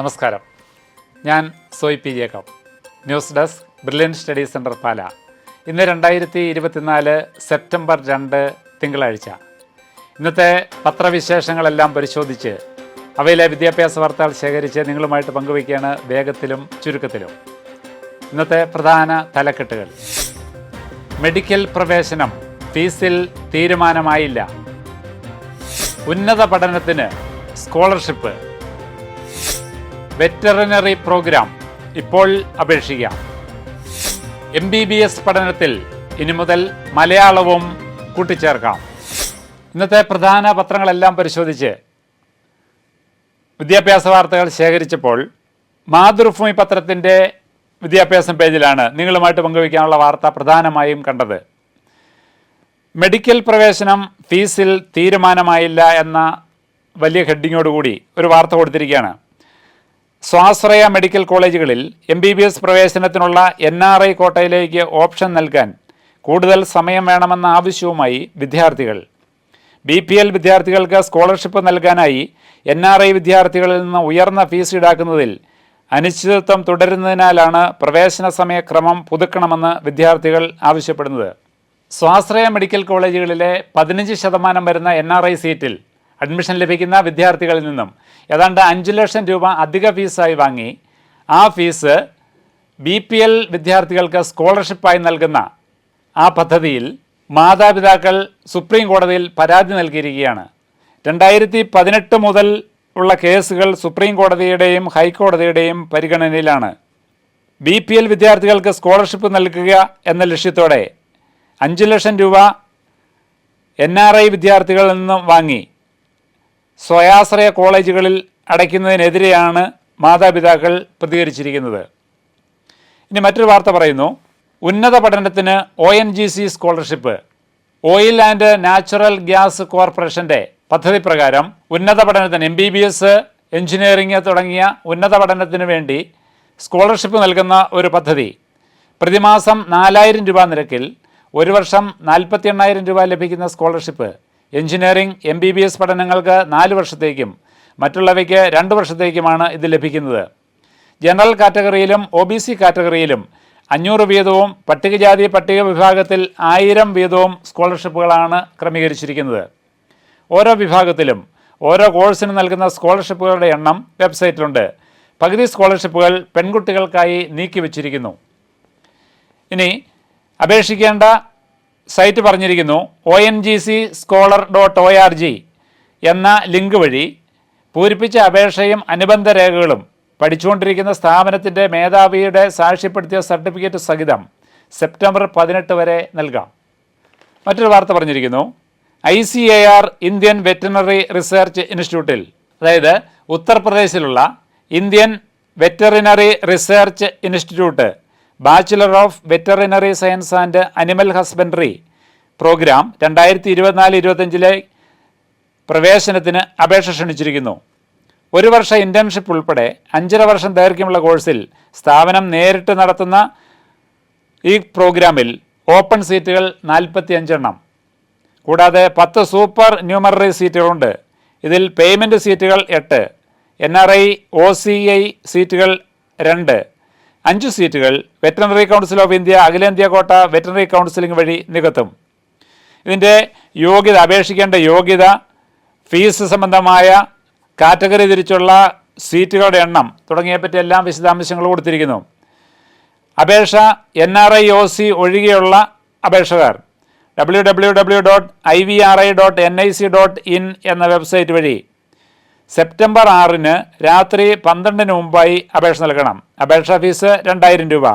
നമസ്കാരം. ഞാൻ Soy P Jacob, news desk, brilliant study centre Pala. ഇന്ന് 2024 സെപ്റ്റംബർ 2 തിങ്കളാഴ്ച. ഇന്നത്തെ പത്രവിശേഷങ്ങളെല്ലാം പരിശോധിച്ച് അവയിലെ വിദ്യാഭ്യാസ വാർത്തകൾ ശേഖരിച്ച് നിങ്ങളുമായിട്ട് പങ്കുവയ്ക്കുകയാണ് വേഗത്തിലും ചുരുക്കത്തിലും. ഇന്നത്തെ പ്രധാന തലക്കെട്ടുകൾ: മെഡിക്കൽ പ്രവേശനം, ഫീസിൽ തീരുമാനമായില്ല. ഉന്നത പഠനത്തിന് സ്കോളർഷിപ്പ്. വെറ്ററിനറി പ്രോഗ്രാം ഇപ്പോൾ അപേക്ഷിക്കാം. MBBS പഠനത്തിൽ ഇനി മുതൽ മലയാളവും കൂട്ടിച്ചേർക്കാം. ഇന്നത്തെ പ്രധാന പത്രങ്ങളെല്ലാം പരിശോധിച്ച് വിദ്യാഭ്യാസ വാർത്തകൾ ശേഖരിച്ചപ്പോൾ മാതൃഭൂമി പത്രത്തിൻ്റെ വിദ്യാഭ്യാസം പേജിലാണ് നിങ്ങളുമായിട്ട് പങ്കുവയ്ക്കാനുള്ള വാർത്ത പ്രധാനമായും കണ്ടത്. മെഡിക്കൽ പ്രവേശനം, ഫീസിൽ തീരുമാനമായില്ല എന്ന വലിയ ഹെഡിങ്ങോടുകൂടി ഒരു വാർത്ത കൊടുത്തിരിക്കുകയാണ്. സ്വാശ്രയ മെഡിക്കൽ കോളേജുകളിൽ MBBS പ്രവേശനത്തിനുള്ള NRI കോട്ടയിലേക്ക് ഓപ്ഷൻ നൽകാൻ കൂടുതൽ സമയം വേണമെന്ന ആവശ്യവുമായി വിദ്യാർത്ഥികൾ. BPL വിദ്യാർത്ഥികൾക്ക് സ്കോളർഷിപ്പ് നൽകാനായി NRI വിദ്യാർത്ഥികളിൽ നിന്ന് ഉയർന്ന ഫീസ് ഈടാക്കുന്നതിൽ അനിശ്ചിതത്വം തുടരുന്നതിനാലാണ് പ്രവേശന സമയക്രമം പുതുക്കണമെന്ന് വിദ്യാർത്ഥികൾ ആവശ്യപ്പെടുന്നത്. സ്വാശ്രയ മെഡിക്കൽ കോളേജുകളിലെ 15% വരുന്ന NRI സീറ്റിൽ അഡ്മിഷൻ ലഭിക്കുന്ന വിദ്യാർത്ഥികളിൽ നിന്നും ഏതാണ്ട് 5 ലക്ഷം രൂപ അധിക ഫീസായി വാങ്ങി ആ ഫീസ് BPL വിദ്യാർത്ഥികൾക്ക് സ്കോളർഷിപ്പായി നൽകുന്ന ആ പദ്ധതിയിൽ മാതാപിതാക്കൾ സുപ്രീം കോടതിയിൽ പരാതി നൽകിയിരിക്കുകയാണ്. 2018 മുതൽ ഉള്ള കേസുകൾ സുപ്രീം കോടതിയുടെയും ഹൈക്കോടതിയുടെയും പരിഗണനയിലാണ്. BPL വിദ്യാർത്ഥികൾക്ക് സ്കോളർഷിപ്പ് നൽകുക എന്ന ലക്ഷ്യത്തോടെ 5 ലക്ഷം രൂപ NRI വിദ്യാർത്ഥികളിൽ നിന്നും വാങ്ങി സ്വയാശ്രയ കോളേജുകളിൽ അടയ്ക്കുന്നതിനെതിരെയാണ് മാതാപിതാക്കൾ പ്രതികരിച്ചിരിക്കുന്നത്. ഇനി മറ്റൊരു വാർത്ത പറയുന്നു, ഉന്നത പഠനത്തിന് ONGC scholarship. Oil and natural gas കോർപ്പറേഷൻ്റെ പദ്ധതി പ്രകാരം ഉന്നത പഠനത്തിന് MBBS, എഞ്ചിനീയറിംഗ് തുടങ്ങിയ ഉന്നത പഠനത്തിന് വേണ്ടി സ്കോളർഷിപ്പ് നൽകുന്ന ഒരു പദ്ധതി. പ്രതിമാസം 4000 രൂപ നിരക്കിൽ ഒരു വർഷം 48,000 രൂപ ലഭിക്കുന്ന സ്കോളർഷിപ്പ് എഞ്ചിനീയറിംഗ് MBBS പഠനങ്ങൾക്ക് 4 വർഷത്തേക്കും മറ്റുള്ളവയ്ക്ക് 2 വർഷത്തേക്കുമാണ് ഇത് ലഭിക്കുന്നത്. ജനറൽ കാറ്റഗറിയിലും OBC കാറ്റഗറിയിലും 500 വീതവും പട്ടികജാതി പട്ടിക വിഭാഗത്തിൽ 1000 വീതവും സ്കോളർഷിപ്പുകളാണ് ക്രമീകരിച്ചിരിക്കുന്നത്. ഓരോ വിഭാഗത്തിലും ഓരോ കോഴ്സിന് നൽകുന്ന സ്കോളർഷിപ്പുകളുടെ എണ്ണം വെബ്സൈറ്റിലുണ്ട്. പകുതി സ്കോളർഷിപ്പുകൾ പെൺകുട്ടികൾക്കായി നീക്കിവച്ചിരിക്കുന്നു. ഇനി അപേക്ഷിക്കേണ്ട സൈറ്റ് പറഞ്ഞിരിക്കുന്നു. ONGCscholar.org എന്ന ലിങ്ക് വഴി പൂരിപ്പിച്ച അപേക്ഷയും അനുബന്ധ രേഖകളും പഠിച്ചുകൊണ്ടിരിക്കുന്ന സ്ഥാപനത്തിൻ്റെ മേധാവിയുടെ സാക്ഷ്യപ്പെടുത്തിയ സർട്ടിഫിക്കറ്റ് സഹിതം സെപ്റ്റംബർ 18 വരെ നൽകാം. മറ്റൊരു വാർത്ത പറഞ്ഞിരിക്കുന്നു, ICAR ഇന്ത്യൻ വെറ്ററിനറി റിസർച്ച് ഇൻസ്റ്റിറ്റ്യൂട്ടിൽ, അതായത് ഉത്തർപ്രദേശിലുള്ള Indian veterinary research institute bachelor of veterinary science and animal husbandry programme 2024-25 പ്രവേശനത്തിന് അപേക്ഷ ക്ഷണിച്ചിരിക്കുന്നു. ഒരു വർഷ ഇൻറ്റേൺഷിപ്പ് ഉൾപ്പെടെ 5.5 വർഷം ദൈർഘ്യമുള്ള കോഴ്സിൽ സ്ഥാപനം നേരിട്ട് നടത്തുന്ന ഈ പ്രോഗ്രാമിൽ ഓപ്പൺ സീറ്റുകൾ 45 എണ്ണം, കൂടാതെ 10 സൂപ്പർ ന്യൂമററി സീറ്റുകളുണ്ട്. ഇതിൽ പേയ്മെൻറ്റ് സീറ്റുകൾ 8, NRI OCI സീറ്റുകൾ 2, 5 സീറ്റുകൾ വെറ്ററിനറി കൗൺസിൽ ഓഫ് ഇന്ത്യ അഖിലേന്ത്യാ കോട്ട വെറ്ററിനറി കൗൺസിലിംഗ് വഴി നികത്തും. ഇതിൻ്റെ യോഗ്യത, അപേക്ഷിക്കേണ്ട യോഗ്യത, ഫീസ് സംബന്ധമായ കാറ്റഗറി തിരിച്ചുള്ള സീറ്റുകളുടെ എണ്ണം തുടങ്ങിയപറ്റി എല്ലാം വിശദാംശങ്ങൾ കൊടുത്തിരിക്കുന്നു. അപേക്ഷ NRI OC ഒഴികെയുള്ള അപേക്ഷകർ www.ivri.nic.in എന്ന വെബ്സൈറ്റ് വഴി സെപ്റ്റംബർ 6 രാത്രി 12 മുമ്പായി അപേക്ഷ നൽകണം. അപേക്ഷാ ഫീസ് 2000 രൂപ.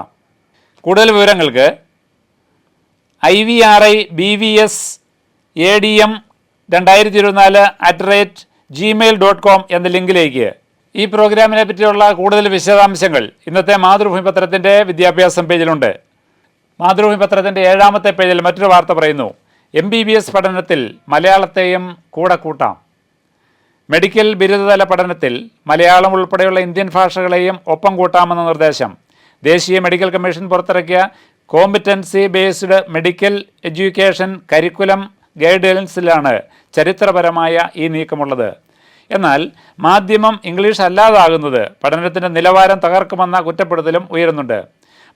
കൂടുതൽ വിവരങ്ങൾക്ക് IVRI-BVS ADM 2024@gmail.com എന്ന ലിങ്കിലേക്ക് ഈ പ്രോഗ്രാമിനെ പറ്റിയുള്ള കൂടുതൽ വിശദാംശങ്ങൾ ഇന്നത്തെ മാതൃഭൂമി പത്രത്തിൻ്റെ വിദ്യാഭ്യാസം പേജിലുണ്ട്. മാതൃഭൂമി പത്രത്തിൻ്റെ 7ാമത്തെ പേജിൽ മറ്റൊരു വാർത്ത പറയുന്നു, MBBS പഠനത്തിൽ മലയാളത്തെയും കൂടെ കൂട്ടാം. മെഡിക്കൽ ബിരുദതല പഠനത്തിൽ മലയാളം ഉൾപ്പെടെയുള്ള ഇന്ത്യൻ ഭാഷകളെയും ഒപ്പം കൂട്ടാമെന്ന നിർദ്ദേശം ദേശീയ മെഡിക്കൽ കമ്മീഷൻ പുറത്തിറക്കിയ competency based medical education curriculum ഗൈഡൻസിലാണ് ചരിത്രപരമായ ഈ നീക്കമുള്ളത്. എന്നാൽ മാധ്യമം ഇംഗ്ലീഷ് അല്ലാതാകുന്നത് പഠനത്തിൻ്റെ നിലവാരം തകർക്കുമെന്ന കുറ്റപ്പെടുത്തലും ഉയരുന്നുണ്ട്.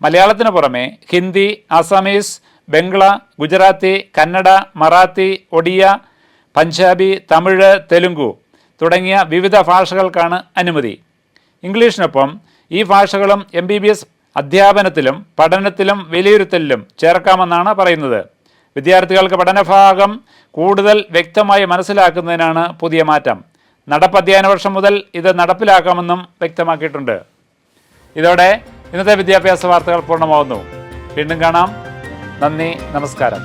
മലയാളത്തിന് പുറമെ ഹിന്ദി, ആസാമീസ്, ബംഗ്ല, ഗുജറാത്തി, കന്നഡ, മറാത്തി, ഒഡിയ, പഞ്ചാബി, തമിഴ്, തെലുങ്കു തുടങ്ങിയ വിവിധ ഭാഷകൾക്കാണ് അനുമതി. ഇംഗ്ലീഷിനൊപ്പം ഈ ഭാഷകളും MBBS അധ്യാപനത്തിലും പഠനത്തിലും വിലയിരുത്തലിലും ചേർക്കാമെന്നാണ് പറയുന്നത്. വിദ്യാർത്ഥികൾക്ക് പഠനഭാഗം കൂടുതൽ വ്യക്തമായി മനസ്സിലാക്കുന്നതിനാണ് പുതിയ മാറ്റം. നടപ്പ് അധ്യയന വർഷം മുതൽ ഇത് നടപ്പിലാക്കാമെന്നും വ്യക്തമാക്കിയിട്ടുണ്ട്. ഇതോടെ ഇന്നത്തെ വിദ്യാഭ്യാസ വാർത്തകൾ പൂർണ്ണമാവുന്നു. വീണ്ടും കാണാം. നന്ദി, നമസ്കാരം.